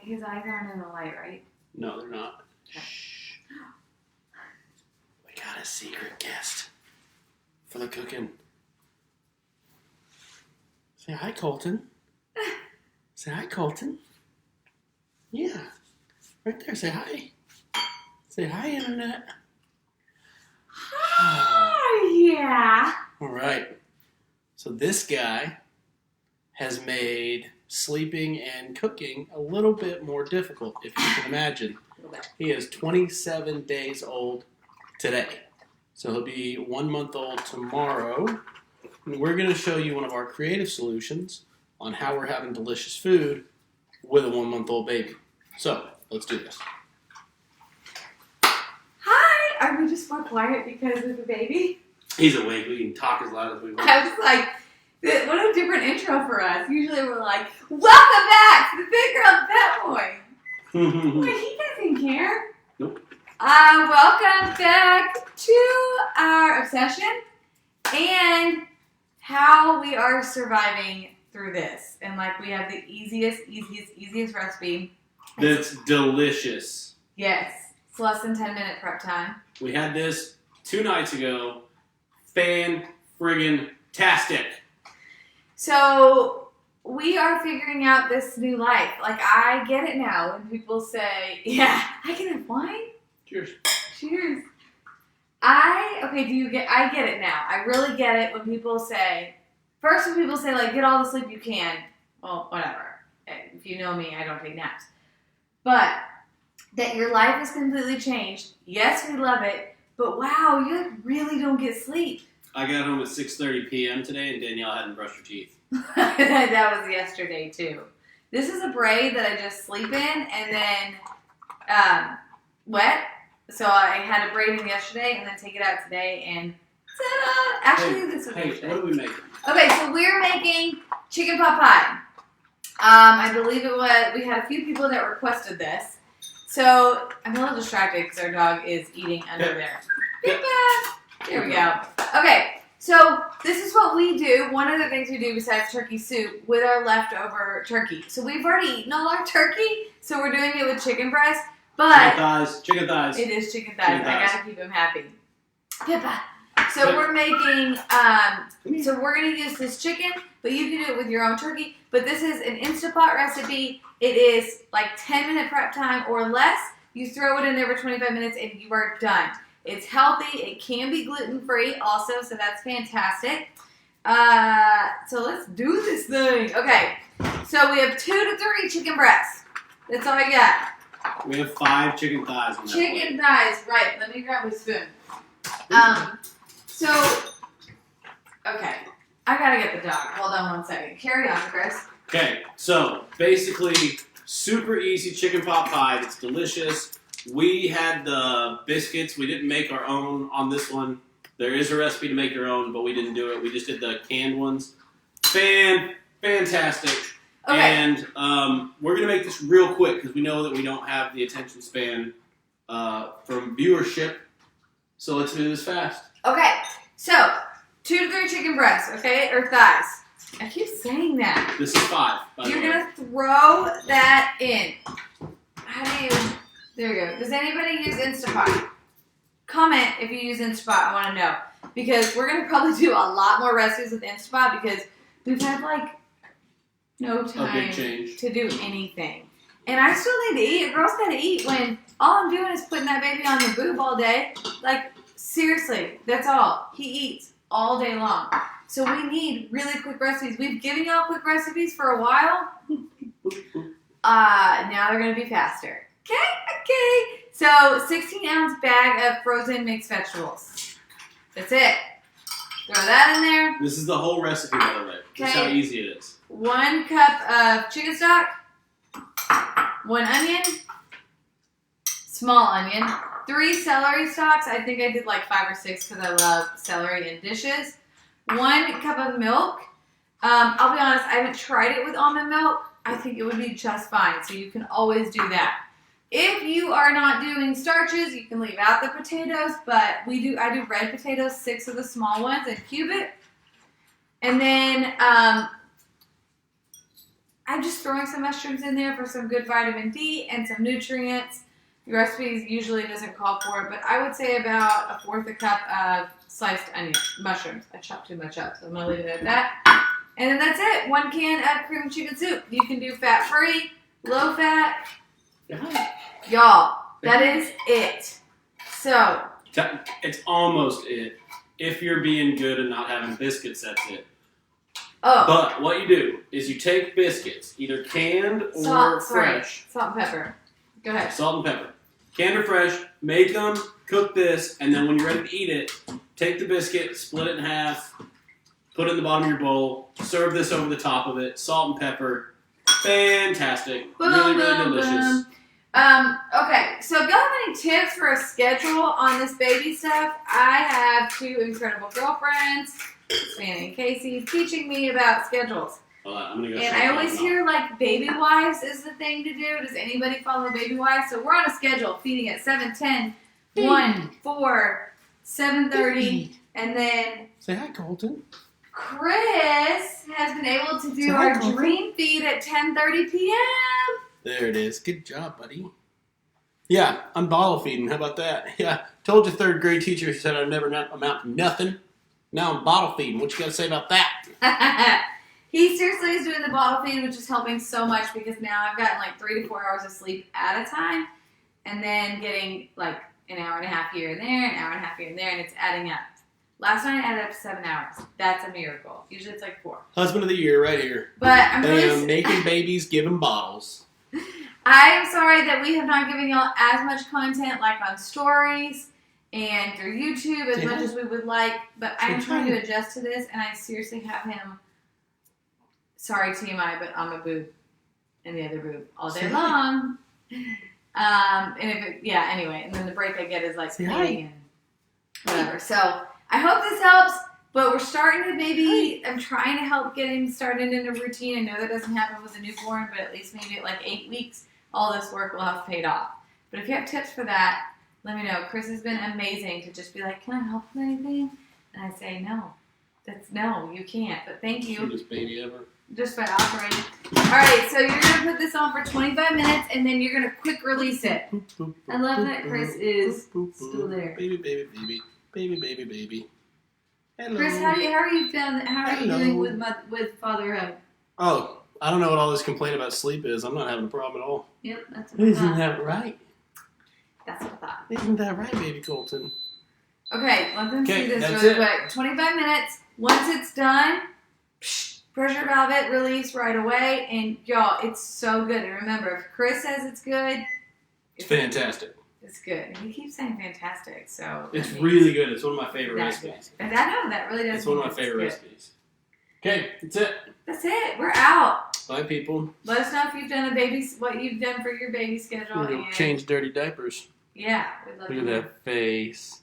his eyes aren't in the light, right? No, they're not. Okay. Shh. We got a secret guest for the cooking. Say hi, Colton. Say hi, Colton. Yeah. Right there. Say hi. Say hi, Internet. Hi, yeah. All right. So this guy has made sleeping and cooking a little bit more difficult, if you can imagine. He is 27 days old today. So he'll be 1 month old tomorrow. And we're going to show you one of our creative solutions on how we're having delicious food with a 1 month old baby. So let's do this. Hi. Are we just more quiet because of the baby? He's awake. We can talk as loud as we want. I was like, what a different intro for us. Usually we're like, welcome back to the Big Girl Pet Boy. Wait, he doesn't care. Nope. Welcome back to our obsession and how we are surviving through this. And like we have the easiest recipe. That's delicious. Yes. It's less than 10-minute prep time. We had this 2 nights ago. Fan-friggin-tastic. So we are figuring out this new life. Like I get it now when people say, yeah, I can have wine. Cheers. Cheers. I get it now. I really get it when people say, first when people say like, get all the sleep you can. Well, whatever. If you know me, I don't take naps. But that your life has completely changed. Yes, we love it. But wow, you really don't get sleep. I got home at 6:30 p.m. today, and Danielle hadn't brushed her teeth. That was yesterday, too. This is a braid that I just sleep in and then wet. So I had a braid in yesterday and then take it out today and ta-da! Actually, this is Hey, what are we making? Okay, so we're making chicken pot pie. I believe we had a few people that requested this. So I'm a little distracted because our dog is eating under there. Pippa! There we go. Okay, so this is what we do. One of the things we do besides turkey soup with our leftover turkey. So we've already eaten all our turkey, so we're doing it with chicken breast. But Chicken thighs. It is chicken thighs. I gotta keep him happy. Pippa. So we're making, so we're gonna use this chicken, but you can do it with your own turkey. But this is an InstaPot recipe. It is like 10-minute prep time or less. You throw it in there for 25 minutes and you are done. It's healthy. It can be gluten-free also, so that's fantastic. So let's do this thing. Okay, so we have 2 to 3 chicken breasts. That's all I got. We have 5 chicken thighs on that Chicken thighs, right. Let me grab a spoon. So, okay. I gotta get the dog. Hold on 1 second. Carry on, Chris. Okay, so basically, super easy chicken pot pie. It's delicious. We had the biscuits. We didn't make our own on this one. There is a recipe to make your own, but we didn't do it. We just did the canned ones. Fantastic. Okay. And we're going to make this real quick because we know that we don't have the attention span from viewership. So let's do this fast. Okay, so 2 to 3 chicken breasts, okay, or thighs. I keep saying that. This is 5. You're going to throw that in. How do you... There we go. Does anybody use InstaPot? Comment if you use InstaPot. I want to know. Because we're going to probably do a lot more recipes with InstaPot because we've had, like, no time to do anything. And I still need to eat. A girl's got to eat when all I'm doing is putting that baby on the boob all day. Like, seriously, that's all. He eats all day long. So we need really quick recipes. We've given y'all quick recipes for a while. Now they're going to be faster. Okay. So 16-ounce bag of frozen mixed vegetables. That's it. Throw that in there. This is the whole recipe, by the way. That's how easy it is. 1 cup of chicken stock. 1 onion. Small onion. 3 celery stalks. I think I did like 5 or 6 because I love celery in dishes. 1 cup of milk. I'll be honest, I haven't tried it with almond milk. I think it would be just fine, so you can always do that. If you are not doing starches, you can leave out the potatoes, but I do red potatoes, 6 of the small ones, and cube it. And then, I I'm just throwing some mushrooms in there for some good vitamin D and some nutrients. The recipe usually doesn't call for it, but I would say about 1/4 cup of sliced onion, mushrooms. I chopped too much up, so I'm going to leave it at that. And then that's it. 1 can of cream chicken soup. You can do fat-free, low-fat. Y'all, that is it. So. It's almost it. If you're being good and not having biscuits, that's it. Oh. But what you do is you take biscuits, either canned or fresh. Salt and pepper. Go ahead. Salt and pepper. Canned or fresh, make them, cook this, and then when you're ready to eat it, take the biscuit, split it in half, put it in the bottom of your bowl, serve this over the top of it, salt and pepper. Fantastic. Really delicious. Okay, so if y'all have any tips for a schedule on this baby stuff, I have 2 incredible girlfriends, Savannah and Casey, teaching me about schedules. I'm gonna go and I always hear like baby wives is the thing to do. Does anybody follow baby wives? So we're on a schedule, feeding at 7:10, 1, 4, 7:30, and then say hi, Colton. Chris has been able to do our dream feed at 10:30 p.m. There it is. Good job, buddy. Yeah, I'm bottle feeding. How about that? Yeah, told your 3rd grade teacher said I'd never amount to nothing. Now I'm bottle feeding. What you got to say about that? He seriously is doing the bottle feed, which is helping so much because now I've gotten like 3 to 4 hours of sleep at a time, and then getting like an hour and a half here and there, an hour and a half here and there, and it's adding up. Last night I added up to 7 hours. That's a miracle. Usually it's like 4. Husband of the year right here. But I'm really making babies, giving bottles. I'm sorry that we have not given y'all as much content like on stories and through YouTube as much as we would like, but I'm trying to adjust to this, and I seriously have him, sorry TMI, but I'm a boob and the other boob all day long. And anyway, and then the break I get is like eating and whatever. So I hope this helps, but we're starting to I'm trying to help get him started in a routine. I know that doesn't happen with a newborn, but at least maybe at like 8 weeks, all this work will have paid off. But if you have tips for that, let me know. Chris has been amazing to just be like, can I help with anything? And I say, no, you can't. But thank you. Cutest baby ever. Just by offering. All right, so you're going to put this on for 25 minutes, and then you're going to quick release it. I love that Chris is still there. Baby. Hello. Chris, how are you feeling? How are you doing with fatherhood? Oh, I don't know what all this complaint about sleep is. I'm not having a problem at all. Yep, that's what I thought. Isn't that right? That's what I thought. Isn't that right, baby Colton? Okay, let them see this really quick. 25 minutes. Once it's done, pressure valve it, release right away, and y'all, it's so good. And remember, if Chris says it's good, it's fantastic. It's good. And he keeps saying fantastic, so it's really good. It's one of my favorite recipes. And I know that really does. It's one of my favorite recipes. Okay, that's it. That's it. We're out. Bye, people. Let us know if you've done what you've done for your baby schedule. Change dirty diapers. Yeah, we'd love to know. Look at that face.